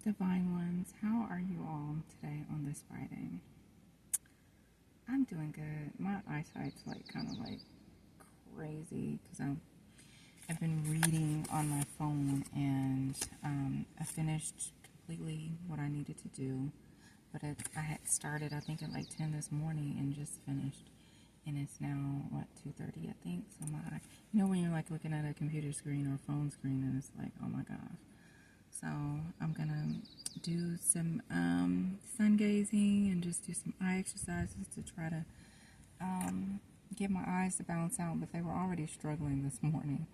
Divine ones, how are you all today on this Friday? I'm doing good. My eyesight's kind of crazy because I've been reading on my phone, and I finished completely what I needed to do. But I had started, I think, at 10 this morning and just finished. And it's now, 2:30, I think. So when you're looking at a computer screen or a phone screen and it's oh my gosh. So I'm going to do some sun gazing and just do some eye exercises to try to get my eyes to balance out. But they were already struggling this morning.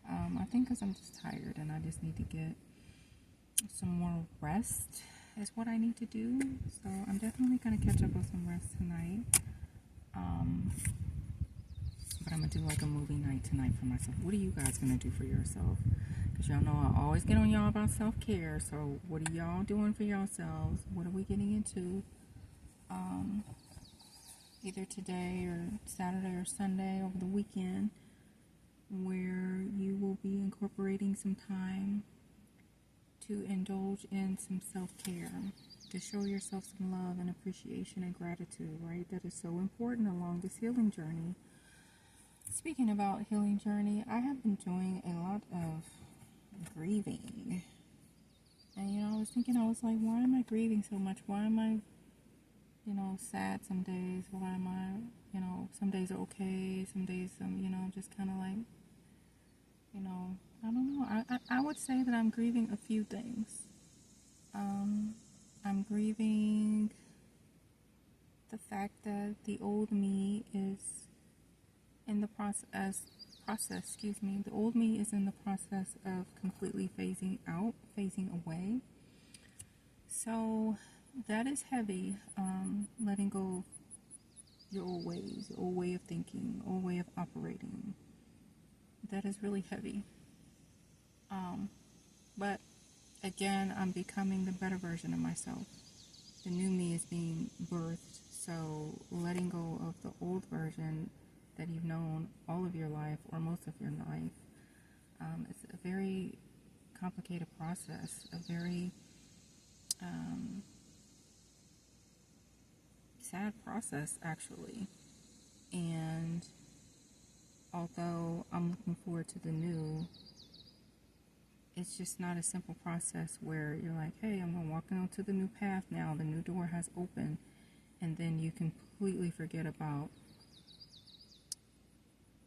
I think because I'm just tired and I just need to get some more rest is what I need to do. So I'm definitely going to catch up with some rest tonight. But I'm going to do a movie night tonight for myself. What are you guys going to do for yourself? Because y'all know I always get on y'all about self-care. So what are y'all doing for yourselves? What are we getting into? Either today or Saturday or Sunday over the weekend, where you will be incorporating some time to indulge in some self-care, to show yourself some love and appreciation and gratitude, right? That is so important along this healing journey. Speaking about healing journey, I have been doing a lot of grieving. And, I was thinking, why am I grieving so much? Why am I, sad some days? Why am I, some days are okay, some days just kind of I don't know. I would say that I'm grieving a few things. I'm grieving the fact that the old me is in the process, the old me is in the process of completely phasing away. So that is heavy, letting go of your old ways, your old way of thinking, old way of operating. That is really heavy. But again, I'm becoming the better version of myself. The new me is being birthed, so letting go of the old version that you've known all of your life or most of your life, it's a very complicated process, a very sad process actually. And although I'm looking forward to the new, it's just not a simple process where you're hey, I'm going to walk onto the new path now, the new door has opened, and then you completely forget about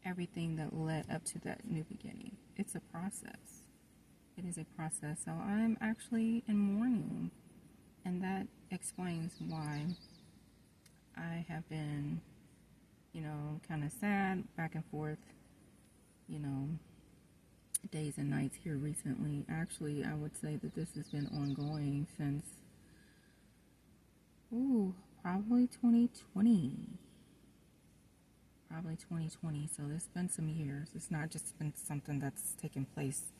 everything that led up to that new beginning. It's a process. It is a process. So I'm actually in mourning, and that explains why I have been, kind of sad, back and forth, days and nights here recently. Actually, I would say that this has been ongoing since, probably 2020. So there's been some years. It's not just been something that's taken place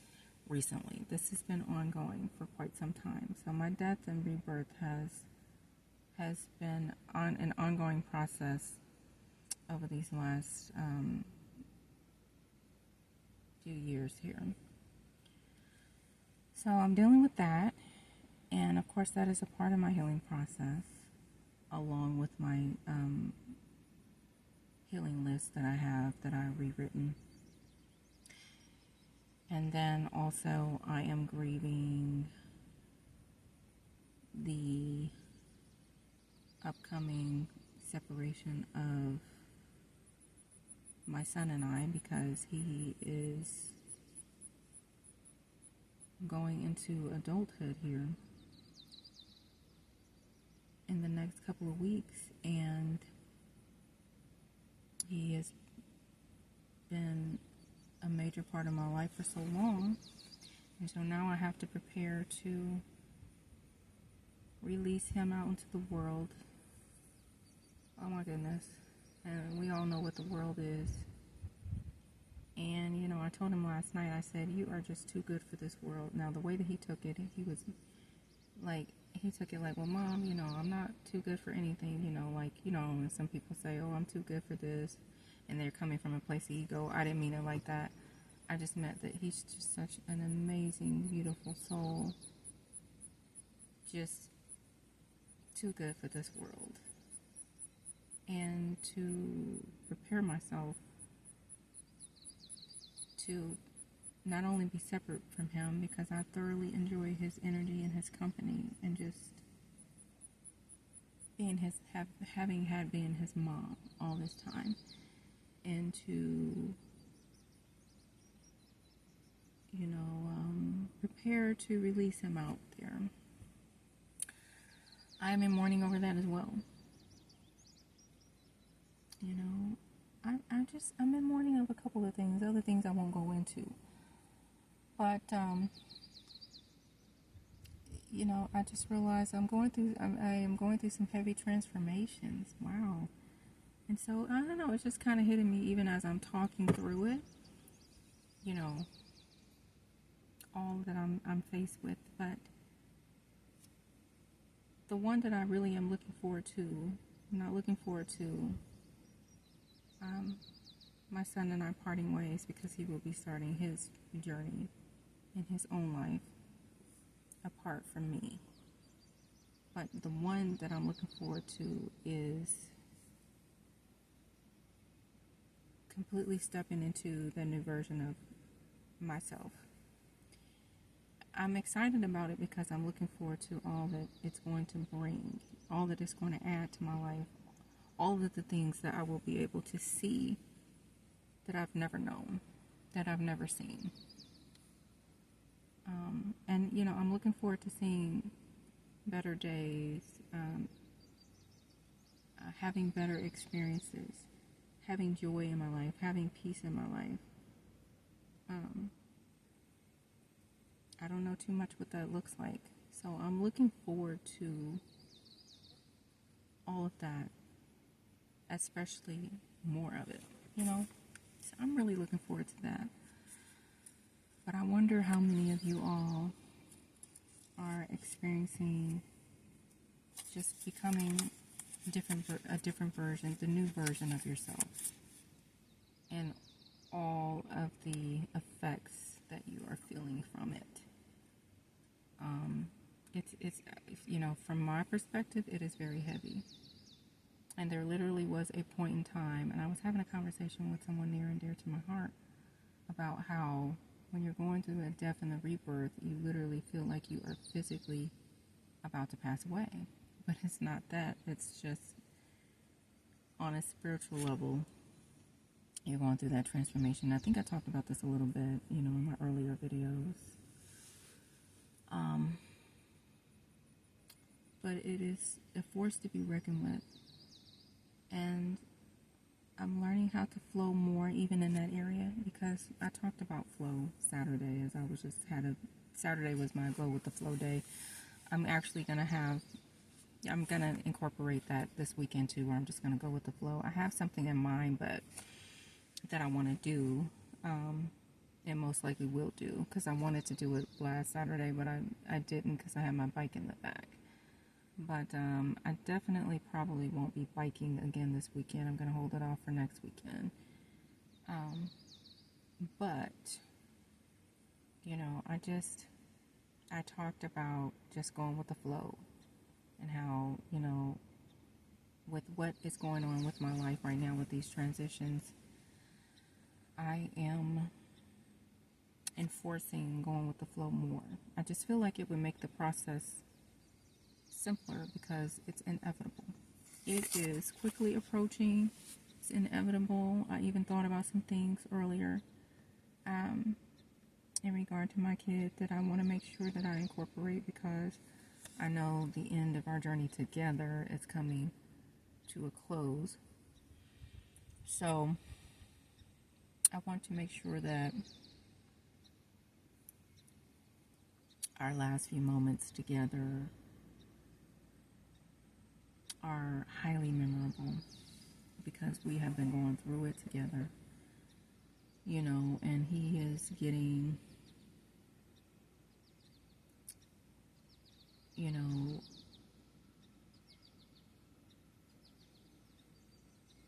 recently. This has been ongoing for quite some time. So my death and rebirth has been an ongoing process over these last few years here. So I'm dealing with that, and of course that is a part of my healing process, along with my healing list that I have that I've rewritten. And then also I am grieving the upcoming separation of my son and I, because he is going into adulthood here in the next couple of weeks, and he has been a major part of my life for so long, and so now I have to prepare to release him out into the world. Oh my goodness. And we all know what the world is. And I told him last night, I said, you are just too good for this world. Now the way that he took it, he was he took it well, Mom, I'm not too good for anything, when some people say, oh, I'm too good for this, and they're coming from a place of ego. I didn't mean it like that. I just meant that he's just such an amazing, beautiful soul. just too good for this world. And to prepare myself to not only be separate from him, because I thoroughly enjoy his energy and his company, and just being having had been his mom all this time, and to prepare to release him out there. I'm in mourning over that as well. I'm in mourning of a couple of things, other things I won't go into. But, I just realized I am going through some heavy transformations. Wow. And so, I don't know, it's just kind of hitting me even as I'm talking through it. All that I'm faced with. But the one that I really am looking forward to, I'm not looking forward to my son and I parting ways, because he will be starting his journey in his own life apart from me. But the one that I'm looking forward to is completely stepping into the new version of myself. I'm excited about it because I'm looking forward to all that it's going to bring, all that it's going to add to my life, all of the things that I will be able to see that I've never known, that I've never seen. And, I'm looking forward to seeing better days, having better experiences, having joy in my life, having peace in my life. I don't know too much what that looks like. So I'm looking forward to all of that, especially more of it, So I'm really looking forward to that. But I wonder how many of you all are experiencing just becoming a different version, the new version of yourself, and all of the effects that you are feeling from it. It's from my perspective, it is very heavy. And there literally was a point in time, and I was having a conversation with someone near and dear to my heart about how when you're going through a death and a rebirth, you literally feel like you are physically about to pass away. But it's not that. It's just on a spiritual level, you're going through that transformation. I think I talked about this a little bit, in my earlier videos. But it is a force to be reckoned with. And I'm learning how to flow more even in that area, because I talked about flow Saturday, as I was Saturday was my Go with the Flow day. I'm actually going to incorporate that this weekend too, where I'm just going to go with the flow. I have something in mind, but that I want to do, and most likely will do, because I wanted to do it last Saturday, but I didn't, because I had my bike in the back. But I definitely probably won't be biking again this weekend. I'm going to hold it off for next weekend. But, I talked about just going with the flow, and how, with what is going on with my life right now with these transitions, I am enforcing going with the flow more. I just feel like it would make the process simpler, because it's inevitable. It is quickly approaching. It's inevitable. I even thought about some things earlier in regard to my kid that I want to make sure that I incorporate, because I know the end of our journey together is coming to a close. So I want to make sure that our last few moments together are highly memorable, because we have been going through it together, and he is getting,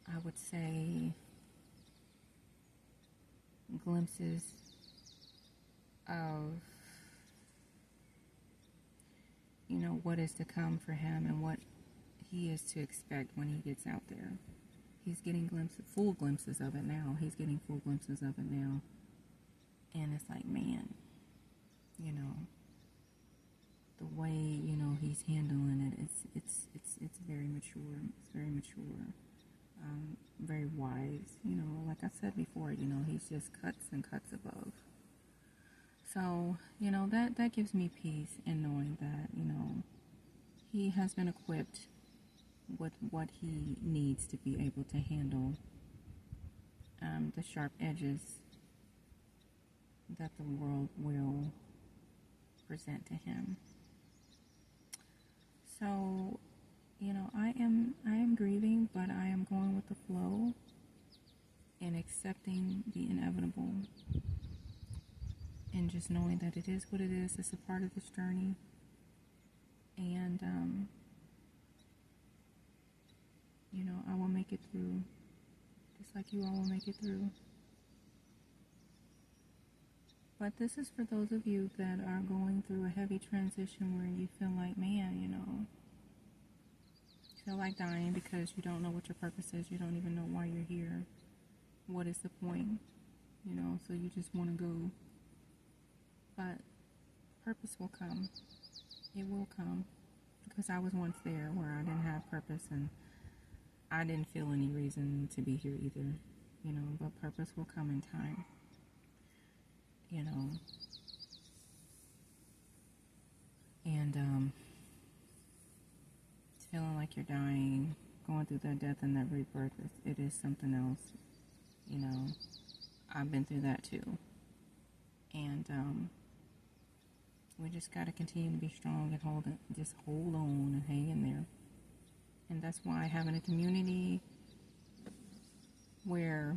I would say glimpses of, what is to come for him and what he is to expect when he gets out there. He's getting full glimpses of it now. He's getting full glimpses of it now. And it's like, man, the way, he's handling it, it's very mature. It's very mature. Very wise. Like I said before, he's just cuts and cuts above. So, that gives me peace in knowing that, he has been equipped with what he needs to be able to handle the sharp edges that the world will present to him. So, I am grieving, but I am going with the flow and accepting the inevitable and just knowing that it is what it is. It's a part of this journey. And, I will make it through, just like you all will make it through. But this is for those of you that are going through a heavy transition where you feel like, man, feel like dying because you don't know what your purpose is. You don't even know why you're here. What is the point? So you just want to go. But purpose will come. It will come. Because I was once there where I didn't have purpose and I didn't feel any reason to be here either. But purpose will come in time. And feeling like you're dying, going through that death and that rebirth, it is something else. I've been through that too. And we just got to continue to be strong and hold on and hang in there. And that's why having a community where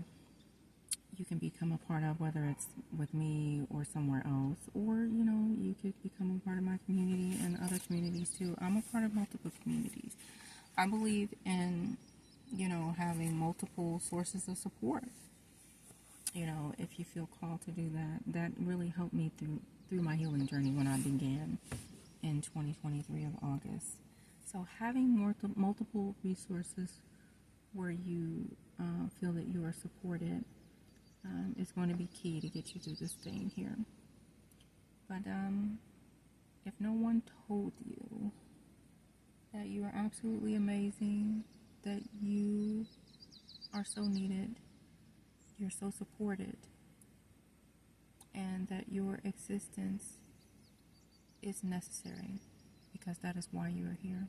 you can become a part of, whether it's with me or somewhere else, or, you could become a part of my community and other communities too. I'm a part of multiple communities. I believe in, having multiple sources of support. If you feel called to do that, that really helped me through my healing journey when I began in 2023 of August. So having multiple resources where you feel that you are supported is going to be key to get you through this thing here. But if no one told you that you are absolutely amazing, that you are so needed, you're so supported, and that your existence is necessary because that is why you are here,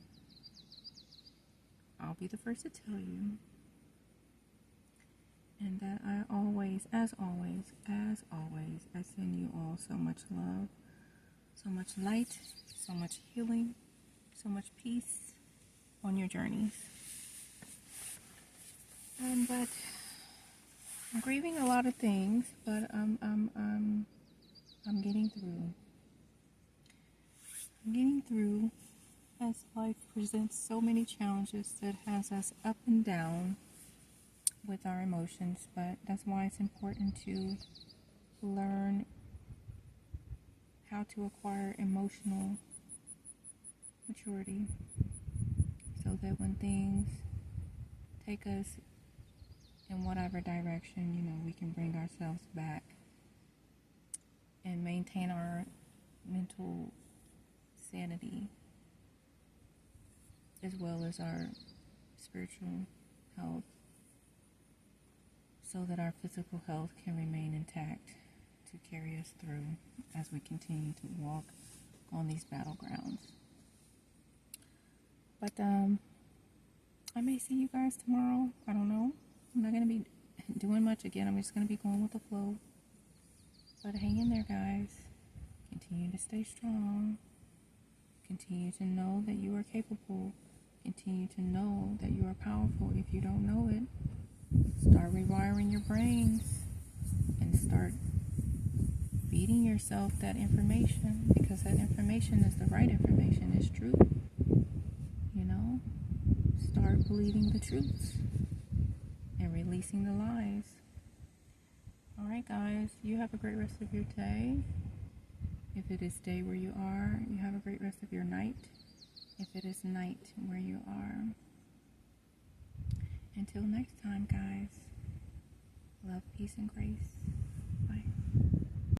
I'll be the first to tell you. And that I always, as always, I send you all so much love, so much light, so much healing, so much peace on your journeys. But I'm grieving a lot of things, but I'm getting through. I'm getting through as life presents so many challenges that has us up and down with our emotions, but that's why it's important to learn how to acquire emotional maturity so that when things take us in whatever direction, we can bring ourselves back and maintain our mental sanity as well as our spiritual health, so that our physical health can remain intact to carry us through as we continue to walk on these battlegrounds. But I may see you guys tomorrow. I don't know. I'm not going to be doing much again. I'm just going to be going with the flow. But hang in there, guys. Continue to stay strong. Continue to know that you are capable. Continue to know that you are powerful. If you don't know it, start rewiring your brains and start feeding yourself that information, because that information is the right information. It's true. Start believing the truths and releasing the lies. Alright guys, you have a great rest of your day. If it is day where you are, you have a great rest of your night. If it is night where you are, until next time, guys, love, peace, and grace.